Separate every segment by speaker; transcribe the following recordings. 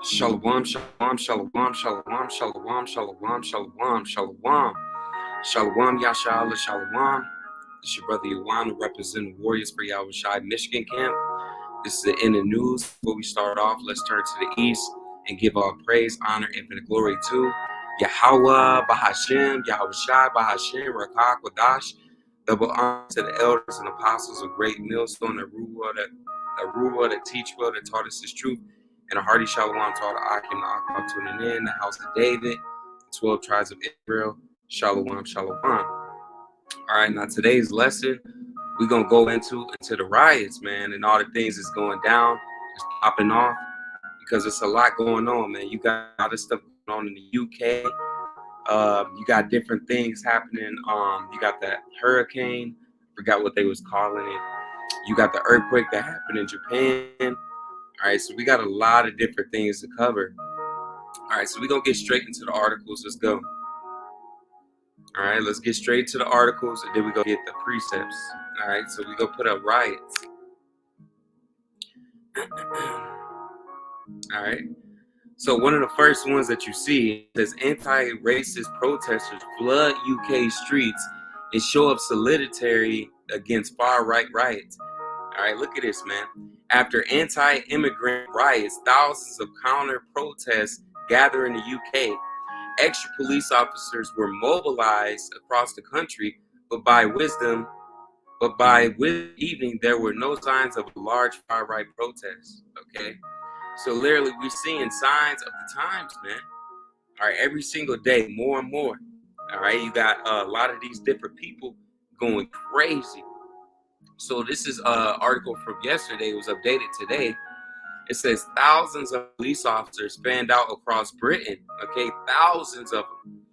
Speaker 1: Shalom, shalom, shalom, shalom, shalom, shalom, shalom, shalom. Shalom, Yasha Allah, shalom. This is your brother Yawan, representing Warriors for Yahweh Shai Michigan Camp. This is the end of news. Before we start off, let's turn to the east and give all praise, honor, infinite glory to Yahweh, Bahashem, Yahweh Shai, Bahashem, Rakak, Wadash. Double honor to the elders and apostles of Great Millstone, the Ruwa that teach well, that taught us His truth. And a hearty shalom to all the Akim, the Akbar tuning in, the house of David, the 12 tribes of Israel. Shalom, shalom. All right, now today's lesson, we're going to go into the riots, man, and all the things that's going down, just popping off, because it's a lot going on, man. You got a lot of stuff going on in the UK. You got different things happening. You got that hurricane, forgot what they was calling it. You got the earthquake that happened in Japan. All right, so we got a lot of different things to cover. All right, so we're going to get straight into the articles. Let's go. All right, let's get straight to the articles, and then we're going to get the precepts. All right, so we're going to put up riots. All right, so one of the first ones that you see says anti-racist protesters flood UK streets and show up solidarity against far-right riots. All right, look at this, man. After anti-immigrant riots, thousands of counter-protests gather in the UK. Extra police officers were mobilized across the country, but by evening, there were no signs of a large far-right protest. Okay, so literally, we're seeing signs of the times, man. All right, every single day, more and more. All right, you got a lot of these different people going crazy. So this is an article from yesterday. It was updated today. It says thousands of police officers fanned out across Britain. Okay, thousands of them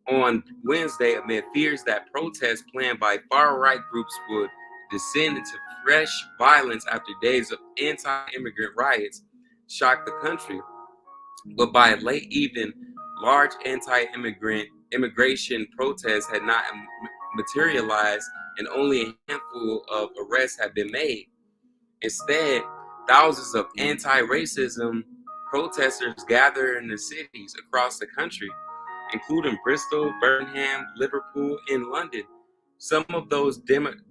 Speaker 1: on Wednesday amid fears that protests planned by far-right groups would descend into fresh violence after days of anti-immigrant riots shocked the country. But by late evening, large immigration protests had not materialized, and only a handful of arrests have been made. Instead, thousands of anti-racism protesters gather in the cities across the country, including Bristol, Birmingham, Liverpool, and London. Some of those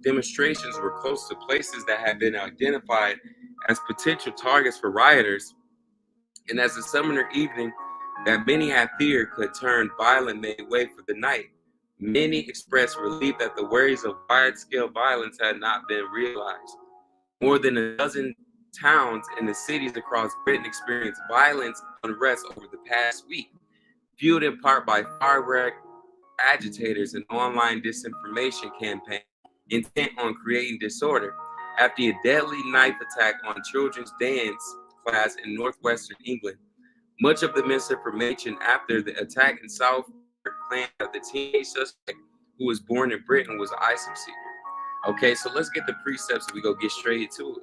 Speaker 1: demonstrations were close to places that had been identified as potential targets for rioters, and as a summer evening that many had feared could turn violent made way for the night. Many expressed relief that the worries of wide-scale violence had not been realized. More than a dozen towns in the cities across Britain experienced violence and unrest over the past week, fueled in part by far-right agitators and online disinformation campaign intent on creating disorder after a deadly knife attack on children's dance class in northwestern England. Much of the misinformation after the attack in South claimed that the teenage suspect who was born in Britain was an ISIS seeker. Okay, so let's get the precepts and we go get straight to it.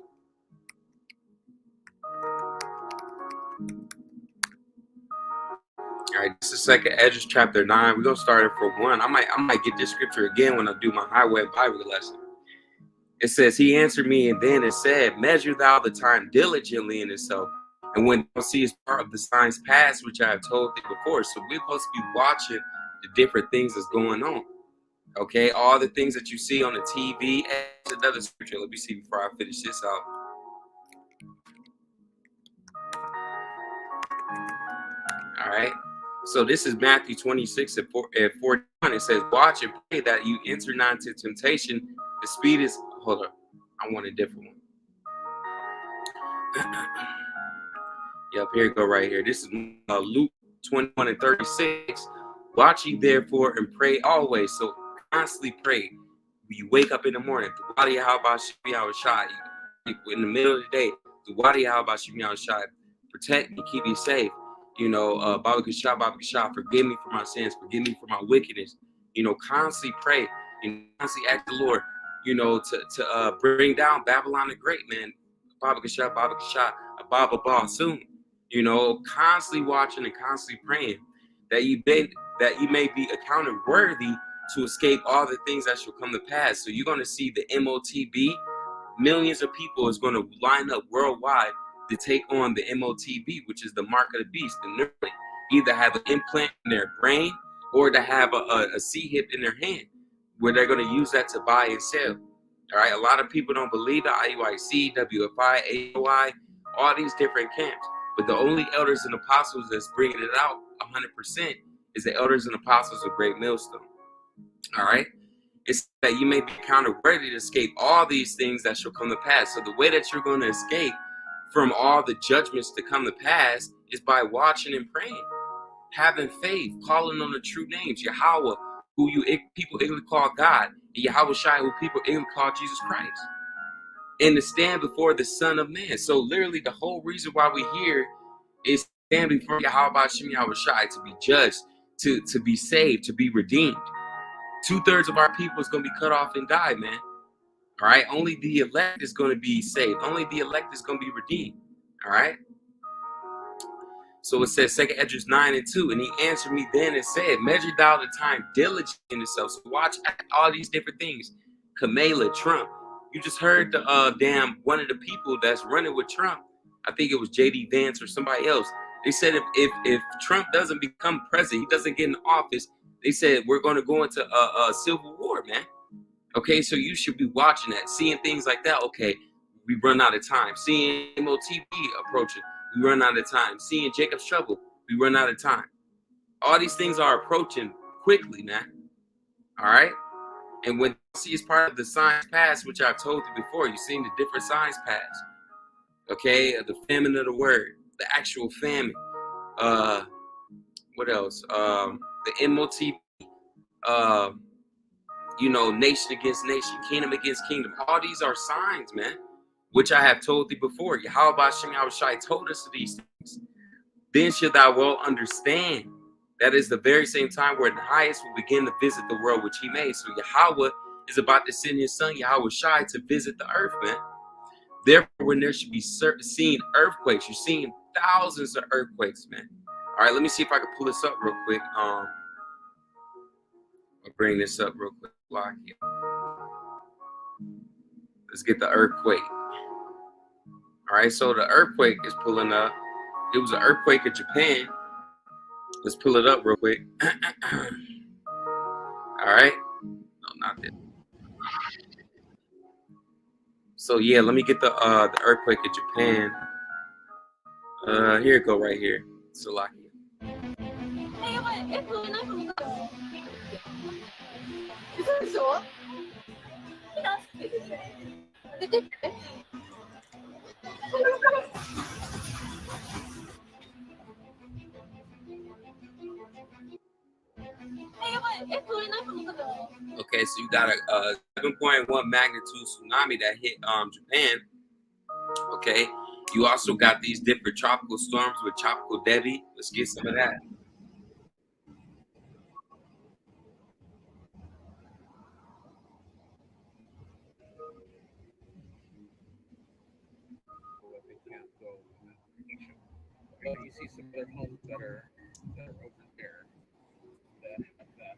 Speaker 1: All right, this is Second Esdras chapter 9. We're gonna start it for 1. I might get this scripture again when I do my highway Bible lesson. It says, "He answered me, and then it said, Measure thou the time diligently in itself, and when thou seest part of the signs past, which I have told thee before." So we're supposed to be watching the different things that's going on. Okay, all the things that you see on the TV. And another scripture. Let me see before I finish this out. All right. So this is Matthew 26 at 41. It says, "Watch and pray that you enter not into temptation. The speed is..." Hold on. I want a different one. Yep, here you go right here. This is Luke 21 and 36. "Watch ye therefore and pray always." So constantly pray. When you wake up in the morning, in the middle of the day, protect me, keep me safe. Baba Kasha, forgive me for my sins, forgive me for my wickedness. Constantly pray. Constantly ask the Lord, to bring down Babylon the Great, man. Baba Kasha, Baba soon. Constantly watching and constantly praying that you may be accounted worthy to escape all the things that shall come to pass. So you're going to see the MOTB, millions of people is going to line up worldwide to take on the MOTB, which is the mark of the beast, and literally either have an implant in their brain or to have a C-hip in their hand, where they're going to use that to buy and sell. All right, a lot of people don't believe it. IUIC, W4Y, AOI, all these different camps. But the only elders and apostles that's bringing it out 100% is the elders and apostles of Great Millstone. All right, it's that you may be counted worthy to escape all these things that shall come to pass. So the way that you're going to escape from all the judgments to come to pass is by watching and praying, having faith, calling on the true names, Yahweh, who people ignorantly call God, and Yahweh Shai, who people ignorantly call Jesus Christ, and to stand before the Son of Man. So literally the whole reason why we're here is stand before Yahweh Shem Yahweh Shai, to be judged, to be saved, to be redeemed. 2/3 of our people is going to be cut off and die, man. All right, only the elect is going to be saved. Only the elect is going to be redeemed. All right. So it says 2 Esdras 9:2, and he answered me then and said, measure thou the time diligently in yourself. So watch all these different things. Kamala, Trump. You just heard the one of the people that's running with Trump. I think it was JD Vance or somebody else. They said if Trump doesn't become president, he doesn't get in office, they said we're going to go into a civil war, man. Okay, so you should be watching that, seeing things like that. Okay, we run out of time. Seeing MOTB approaching, we run out of time. Seeing Jacob's trouble, we run out of time. All these things are approaching quickly, man. All right? And when you see it's part of the signs past, which I've told you before, you've seen the different signs past. Okay? The famine of the word, the actual famine. What else? The MOTB, nation against nation, kingdom against kingdom. All these are signs, man, which I have told thee before. Yahweh Shem Yahweh Shai told us these things. Then shalt thou well understand that is the very same time where the highest will begin to visit the world which he made. So Yahweh is about to send his son, Yahweh Shai, to visit the earth, man. Therefore, when there should be seen earthquakes, you're seeing thousands of earthquakes, man. All right, let me see if I can pull this up real quick. I'll bring this up real quick. Lock it. Let's get the earthquake. All right, so the earthquake is pulling up. It was an earthquake in Japan. Let's pull it up real quick. All right. No, not that. So yeah, let me get the earthquake in Japan. Here it go right here. So lock it. Okay, so you got a 7.1 magnitude tsunami that hit Japan. Okay, you also got these different tropical storms with Tropical Debbie. Let's get some of that.
Speaker 2: You see some other homes that are over there that have that.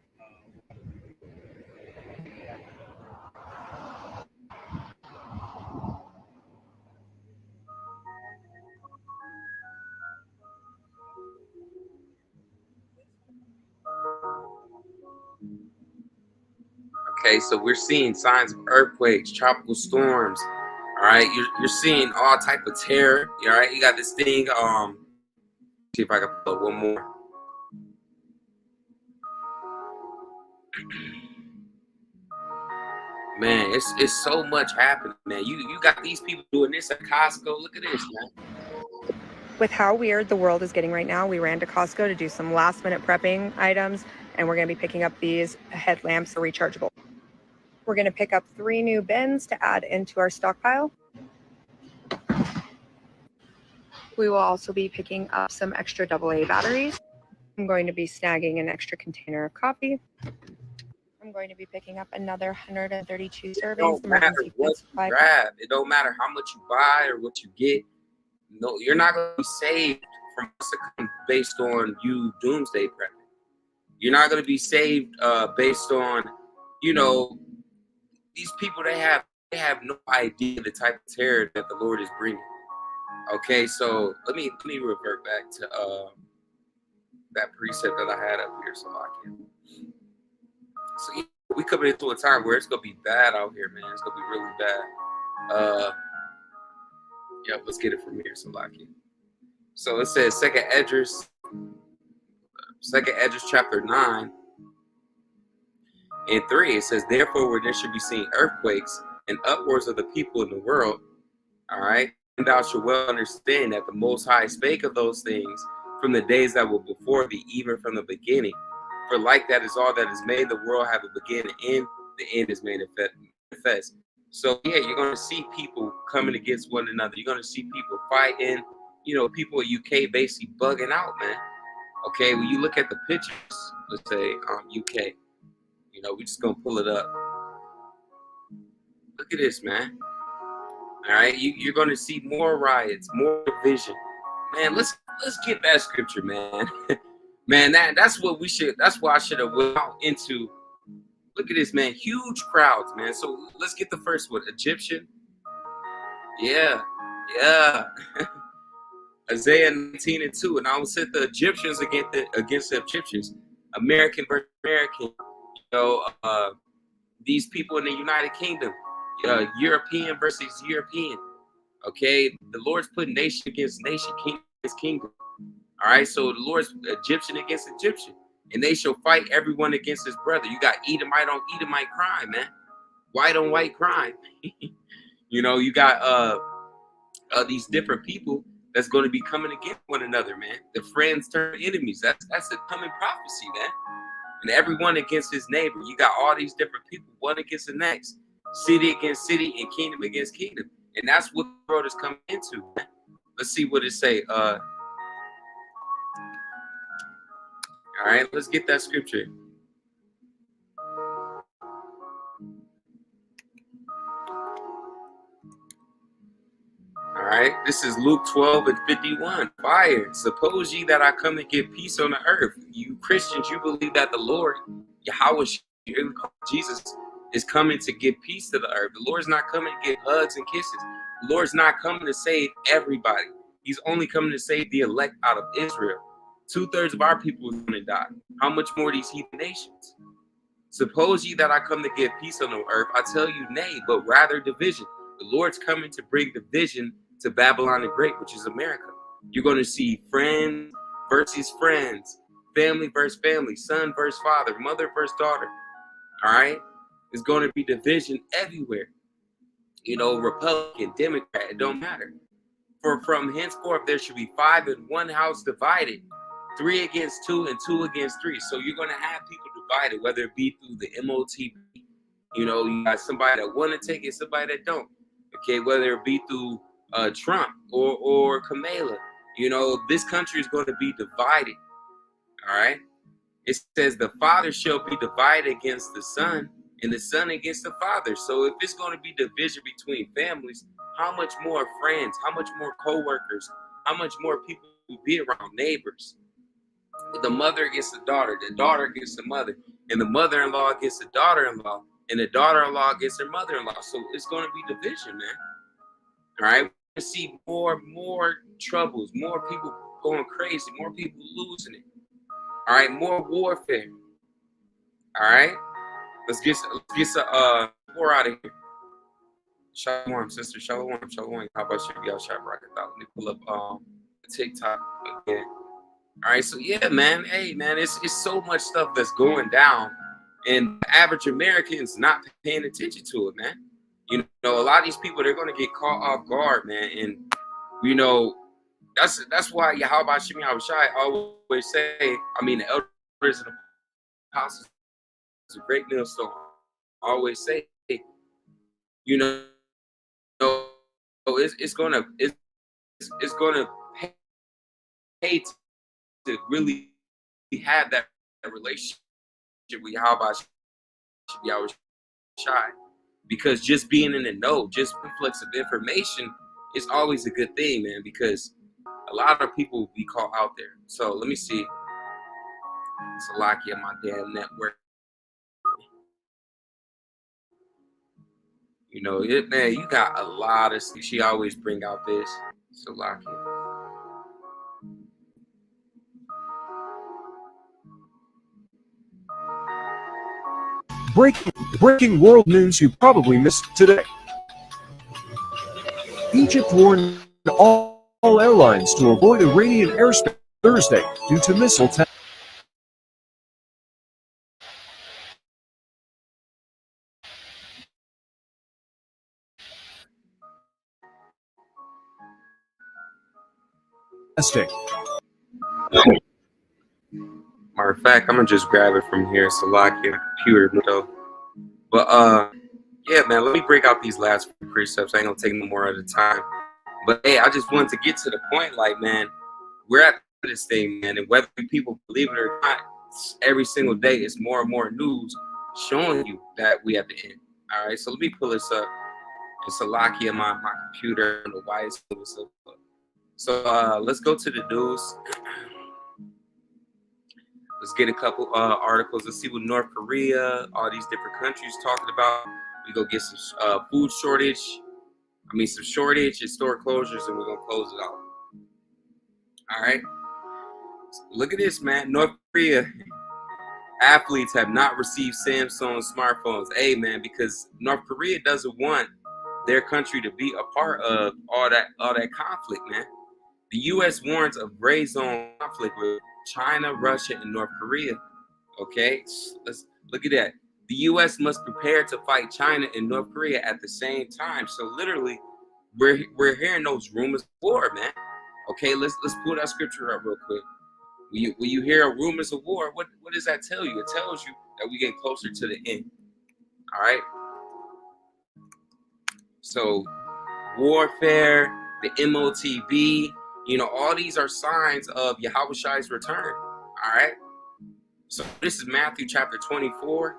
Speaker 1: Okay, so we're seeing signs of earthquakes, tropical storms. All right, you're seeing all type of terror. All right, you got this thing. See if I can pull up one more. Man, it's so much happening, man. You got these people doing this at Costco. Look at this, man.
Speaker 3: With how weird the world is getting right now, we ran to Costco to do some last minute prepping items, and we're going to be picking up these headlamps, the rechargeable. We're going to pick up 3 new bins to add into our stockpile. We will also be picking up some extra AA batteries. I'm going to be snagging an extra container of coffee. I'm going to be picking up another 132 servings.
Speaker 1: It don't matter what you grab. It don't matter how much you buy or what you get. No, you're not going to be saved from based on you doomsday prepping. You're not going to be saved based on, these people. They have no idea the type of terror that the Lord is bringing. Okay, so let me revert back to that precept that I had up here, so I can. So yeah, we coming into a time where it's gonna be bad out here, man. It's gonna be really bad. Yeah, let's get it from here, Salaki. So it says Second Edges chapter 9 and 3. It says, therefore, where there should be seen earthquakes and upwards of the people in the world, all right, and thou shalt well understand that the Most High spake of those things from the days that were before thee, even from the beginning. For like that is all that is made, the world have a beginning and end, the end is manifest. So yeah, you're gonna see people coming against one another. You're gonna see people fighting. You know, people in UK basically bugging out, man. Okay, when you look at the pictures, let's say UK, you know, we just gonna pull it up. Look at this, man. All right, you're gonna see more riots, more division. Man, let's get that scripture, man. Man, that's what we should. That's why I should have went out into. Look at this, man. Huge crowds, man. So let's get the first one. Egyptian. Yeah, yeah. Isaiah 19 and 2. And I will set the Egyptians against the Egyptians. American versus American. You know, these people in the United Kingdom. European versus European. Okay, the Lord's putting nation against nation, kingdom against kingdom. All right, so the Lord's Egyptian against Egyptian, and they shall fight everyone against his brother. You got Edomite on Edomite crime, man. White on white crime. You know, you got these different people that's going to be coming against one another, man. The friends turn enemies. That's a coming prophecy, man. And everyone against his neighbor. You got all these different people, one against the next, city against city, and kingdom against kingdom. And that's what the world is coming into, man. Let's see what it say. All right, let's get that scripture. All right, this is Luke 12 and 51. Fire. Suppose ye that I come to give peace on the earth. You Christians, you believe that the Lord, Yahweh, Jesus, is coming to give peace to the earth. The Lord's not coming to give hugs and kisses. The Lord's not coming to save everybody. He's only coming to save the elect out of Israel. 2/3 of our people are going to die. How much more these heathen nations? Suppose ye that I come to give peace on the earth. I tell you, nay, but rather division. The Lord's coming to bring division to Babylon the Great, which is America. You're going to see friends versus friends, family versus family, son versus father, mother versus daughter. All right? There's going to be division everywhere. You know, Republican, Democrat, it don't matter. For from henceforth there should be 5 in one house divided, 3 against 2 and 2 against 3. So you're going to have people divided, whether it be through the MOTB. You know, you got somebody that want to take it, somebody that don't. Okay, whether it be through Trump or Kamala. You know, this country is going to be divided. All right. It says the father shall be divided against the son, and the son against the father. So if it's going to be division between families, how much more friends, how much more co-workers, how much more people will be around, neighbors? The mother against the daughter against the mother, and the mother-in-law against the daughter-in-law, and the daughter-in-law against her mother-in-law. So it's going to be division, man. All right, we're going to see more troubles, more people going crazy, more people losing it. All right, more warfare. All right, let's get some more out of here. Shalom, sister. Shalom. How about you? Y'all shot rocket out. Let me pull up TikTok again. All right, so yeah, man. Hey, man, it's so much stuff that's going down, and the average American's not paying attention to it, man. You know, a lot of these people, they're going to get caught off guard, man. And you know, that's why Yahweh Shimi Shai always say, I mean, the elders and the apostles, it's a great millstone, always say, you know, it's gonna pay to really have that relationship with Yahweh Shai, because just being in the know, just influx of information is always a good thing, man, because a lot of people will be caught out there. So let me see. It's a lock in my damn network. You know, man, you got a lot of, she always bring out this. Salakia.
Speaker 4: Breaking world news you probably missed today. Egypt warned all airlines to avoid Iranian airspace Thursday due to missile testing.
Speaker 1: Matter of fact, I'm gonna just grab it from here. Salakia, computer though. But yeah, man, let me break out these last few precepts. I ain't gonna take no more at a time. But hey, I just wanted to get to the point, like, man, we're at this thing, man, and whether people believe it or not, every single day it's more and more news showing you that we at the end. All right, so let me pull this up. It's Salakia, my computer, and the why it's so. So let's go to the news. Let's get a couple articles. Let's see what North Korea, all these different countries talking about. We go get some food shortage. Some shortage and store closures, and we're gonna close it out. All right. Look at this, man. North Korea athletes have not received Samsung smartphones. Hey, man, because North Korea doesn't want their country to be a part of all that conflict, man. The U.S. warns of gray zone conflict with China, Russia, and North Korea. Okay, let's look at that. The U.S. must prepare to fight China and North Korea at the same time. So literally, we're hearing those rumors of war, man. Okay, let's pull that scripture up real quick. When you hear rumors of war, what does that tell you? It tells you that we get closer to the end. All right. So warfare, the MOTB, all these are signs of Yahushai's return. All right. So this is Matthew chapter 24.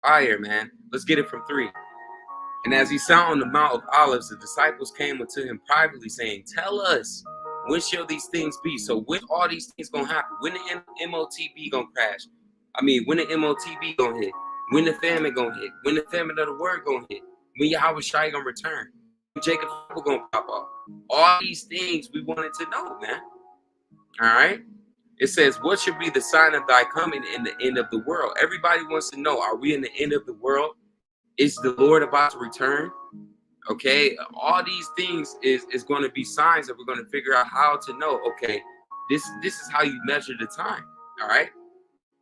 Speaker 1: Fire, man. Let's get it from 3. And as he sat on the Mount of Olives, the disciples came unto him privately, saying, "Tell us, when shall these things be?" So when all these things gonna happen? When the MOTB gonna crash? When the MOTB gonna hit? When the famine gonna hit? When the famine of the word gonna hit? When Yahweh Shai gonna return? When Jacob's trouble gonna pop off? All these things we wanted to know, man. All right. It says, "What should be the sign of thy coming in the end of the world?" Everybody wants to know, are we in the end of the world? Is the Lord about to return? Okay, all these things is going to be signs that we're going to figure out how to know. Okay, this is how you measure the time. All right,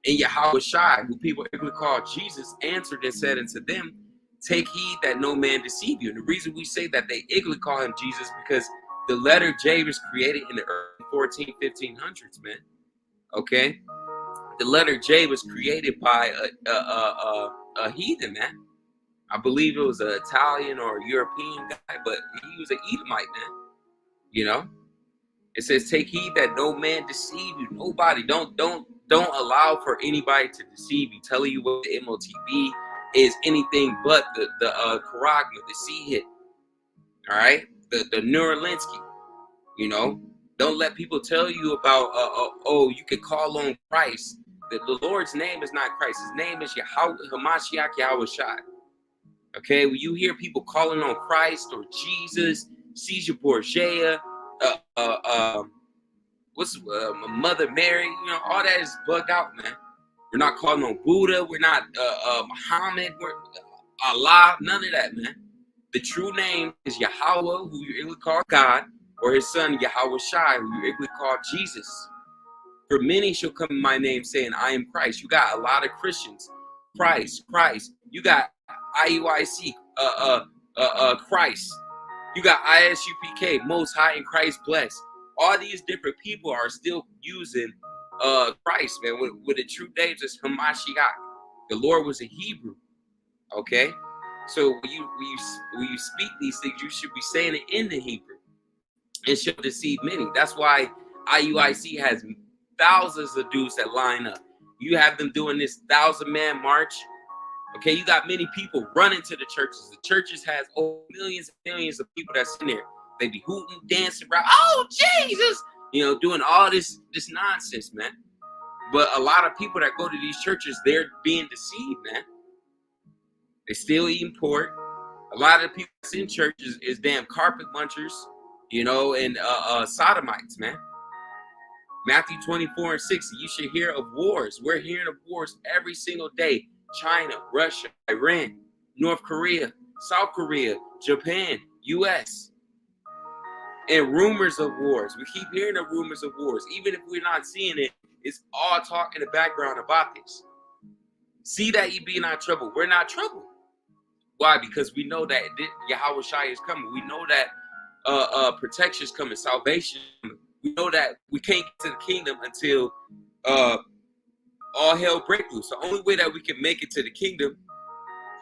Speaker 1: and Yahweh Shai, who people call Jesus, answered and said unto them, "Take heed that no man deceive you." And the reason we say that they call him Jesus because the letter J was created in the early 1500s, man. Okay, the letter J was created by a heathen, man. I believe it was an Italian or a European guy, but he was an Edomite, man. It says, "Take heed that no man deceive you." Nobody. Don't allow for anybody to deceive you, telling you what the MOTB is anything but the charagma, the sea hit. All right, the Neuralinsky. Don't let people tell you about you can call on Christ. The Lord's name is not Christ. His name is Yahweh Hamashiach Yahweh Shai. Okay, when you hear people calling on Christ or Jesus, Caesar Borgia, Mother Mary, all that is bugged out, man. We're not calling on Buddha. We're not Muhammad. We're Allah. None of that, man. The true name is Yahweh, who you really call God, or his son Yahweh Shai, who you really call Jesus. For many shall come in my name, saying, "I am Christ." You got a lot of Christians. Christ. You got IUIC, Christ. You got ISUPK, Most High in Christ Blessed. All these different people are still using Christ, man. With the true names is Hamashiach. The Lord was a Hebrew. Okay, so when you speak these things, you should be saying it in the Hebrew. It shall deceive many. That's why IUIC has thousands of dudes that line up. You have them doing this 1,000-man march. Okay, you got many people running to the churches. The churches has millions and millions of people that's in there. They be hooting, dancing, around. Oh, Jesus! Doing all this nonsense, man. But a lot of people that go to these churches, they're being deceived, man. They still eating pork. A lot of the people that's in churches is damn carpet munchers. you know, and sodomites, man. Matthew 24:60, you should hear of wars. We're hearing of wars every single day. China, Russia, Iran, North Korea, South Korea, Japan, US. And rumors of wars. We keep hearing of rumors of wars. Even if we're not seeing it, it's all talk in the background about this. See that you be not troubled. We're not troubled. Why? Because we know that Yahweh Shai is coming. We know that protection is coming, salvation is coming. We know that we can't get to the kingdom until all hell breaks loose. The only way that we can make it to the kingdom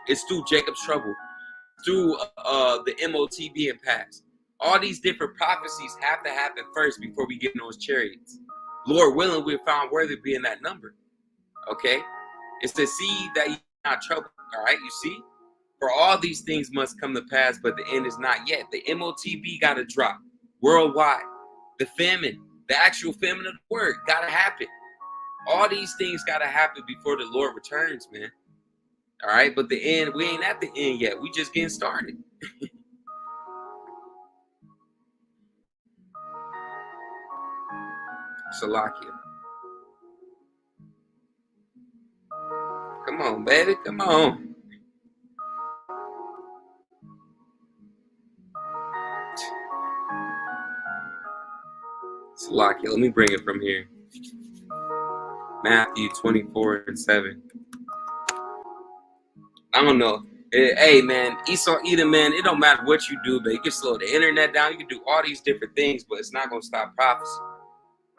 Speaker 1: is through Jacob's trouble, through the MOT being passed. All these different prophecies have to happen first before we get in those chariots. Lord willing, we're found worthy of being that number. Okay? It's to see that you're not troubled. All right? You see? For all these things must come to pass, but the end is not yet. The MOTB got to drop worldwide. The famine, the actual famine of the word, got to happen. All these things got to happen before the Lord returns, man. All right? But the end, we ain't at the end yet. We just getting started. Salakia. Come on, baby. Come on. Salakia. Let me bring it from here. Matthew 24:7. I don't know. Hey, man. Esau, Edom, man. It don't matter what you do, but you can slow the internet down. You can do all these different things, but it's not going to stop prophecy.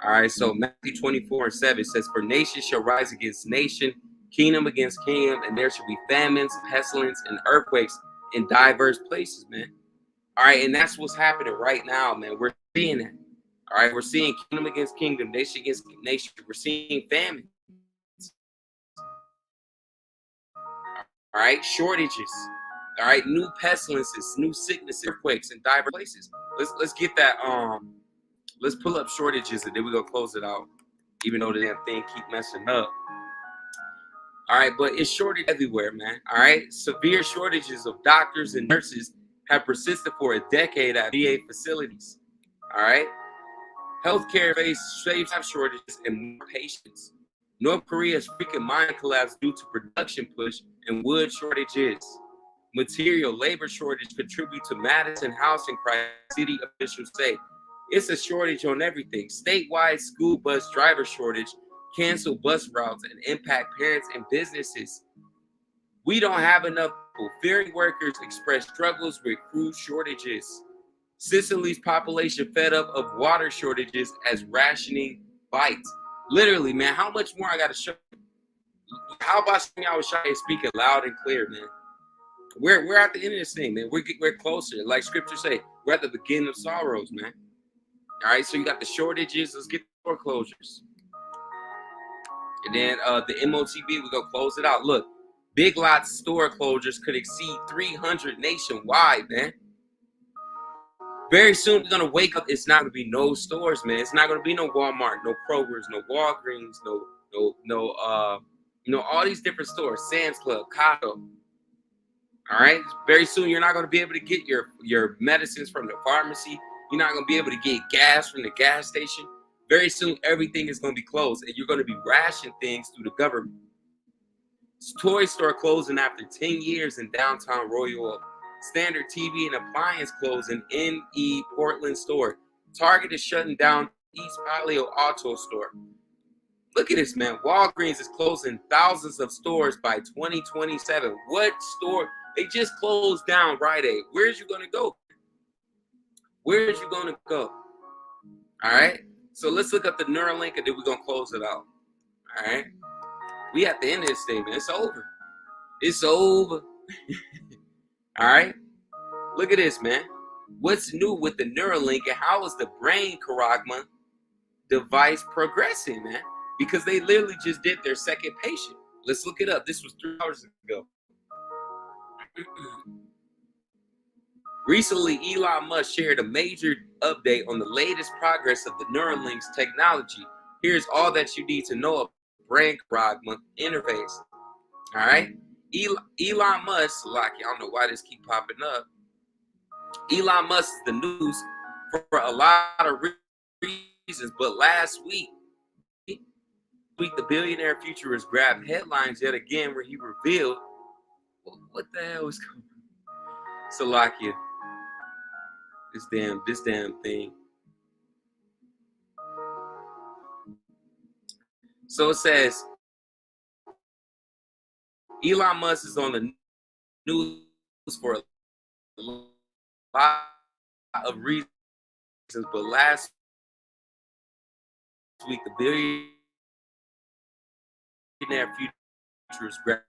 Speaker 1: All right, so Matthew 24:7 says, for nation shall rise against nation, kingdom against kingdom, and there shall be famines, pestilence, and earthquakes in diverse places, man. All right, and that's what's happening right now, man. We're seeing that. All right, we're seeing kingdom against kingdom, nation against nation. We're seeing famine. All right, shortages. All right, new pestilences, new sickness, earthquakes in diverse places. Let's get that. Let's pull up shortages and then we're going to close it out, even though the damn thing keep messing up. All right, but it's shortage everywhere, man. All right, severe shortages of doctors and nurses have persisted for a decade at VA facilities. All right, healthcare faces staff shortages and more patients. North Korea's freaking mine collapse due to production push and wood shortages. Material labor shortage contribute to Madison housing crisis, city officials say. It's a shortage on everything. Statewide school bus driver shortage, cancel bus routes, and impact parents and businesses. We don't have enough people. Ferry workers express struggles with crew shortages. Sicily's population fed up of water shortages as rationing bites. Literally, man, how much more I got to show you? How about y'all speaking loud and clear, man? We're at the end of this thing, man. We're closer. Like scripture say, we're at the beginning of sorrows, man. All right, so you got the shortages. Let's get the foreclosures. And then the MOTB, we're going to close it out. Look, Big Lots store closures could exceed 300 nationwide, man. Very soon, we're going to wake up. It's not going to be no stores, man. It's not going to be no Walmart, no Kroger's, no Walgreens, no, all these different stores, Sam's Club, Costco. All right, very soon, you're not going to be able to get your medicines from the pharmacy. You're not going to be able to get gas from the gas station. Very soon, everything is going to be closed, and you're going to be rationing things through the government. Toy store closing after 10 years in downtown Royal Oak. Standard TV and appliance closing in Portland store. Target is shutting down East Palio Auto store. Look at this, man. Walgreens is closing thousands of stores by 2027. What store? They just closed down Rite Aid. Where's you going to go? Where's you going to go? All right. So let's look up the Neuralink and then we're going to close it out. All right. We at the end of this thing, man. It's over. It's over. All right. Look at this, man. What's new with the Neuralink and how is the brain Karagma device progressing, man? Because they literally just did their second patient. Let's look it up. This was 3 hours ago. Recently, Elon Musk shared a major update on the latest progress of the Neuralink's technology. Here's all that you need to know about the brain Karagma interface. All right. Elon Musk, like, I don't know why this keep popping up. Elon Musk is the news for a lot of reasons. But last week, the billionaire futurist grabbed headlines yet again where he revealed what the hell is going on. Salakia, this damn thing. So it says Elon Musk is on the news for a lot of reasons, but last week the billionaire futurist grabbed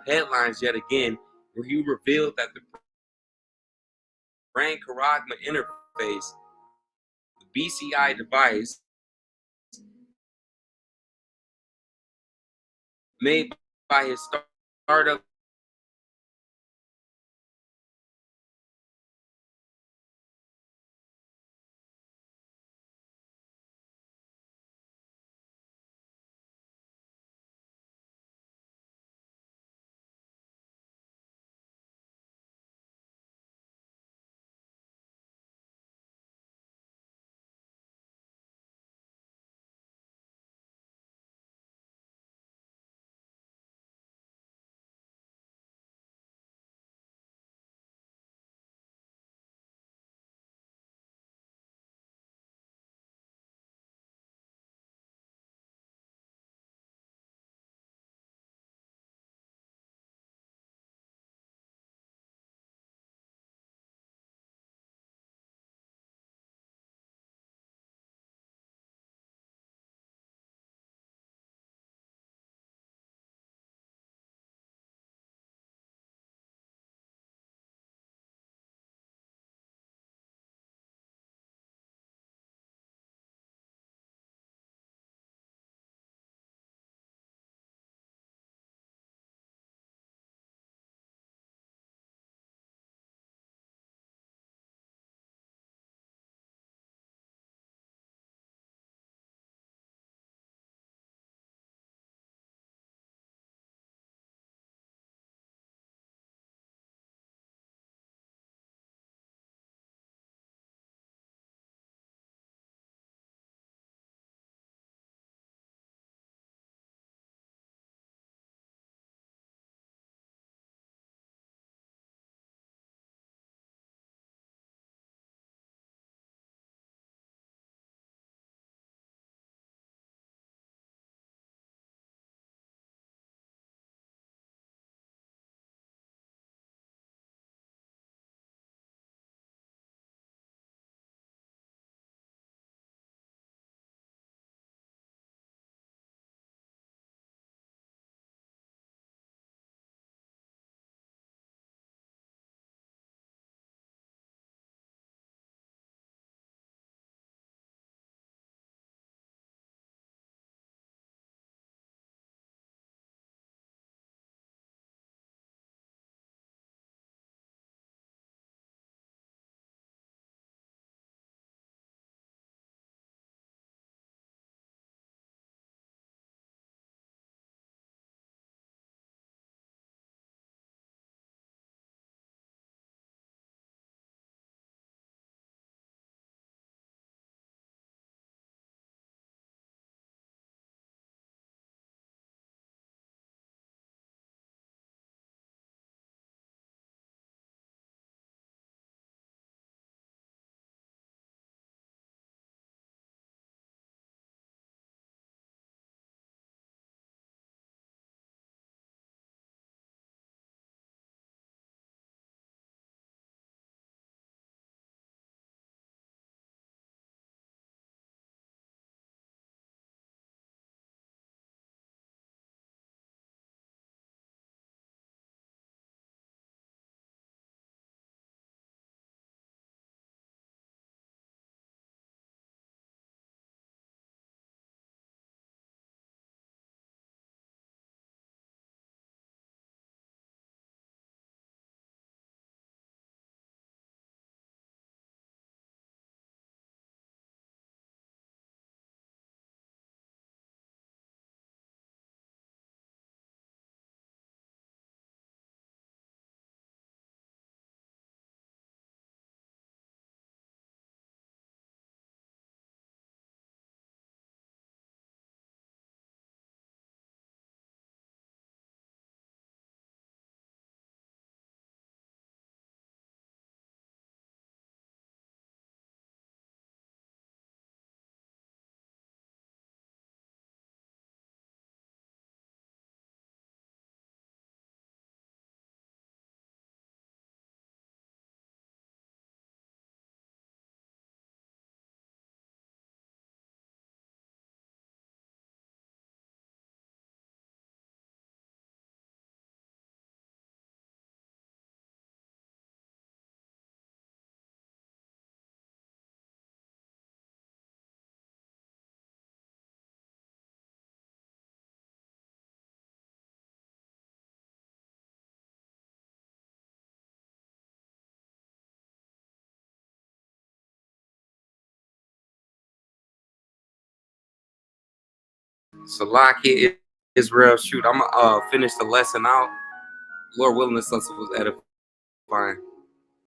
Speaker 1: headlines yet again where he revealed that the brain charagma interface, the BCI device made by his startup Salakia Israel. Shoot, I'm gonna finish the lesson out. Lord willing, this lesson was edifying.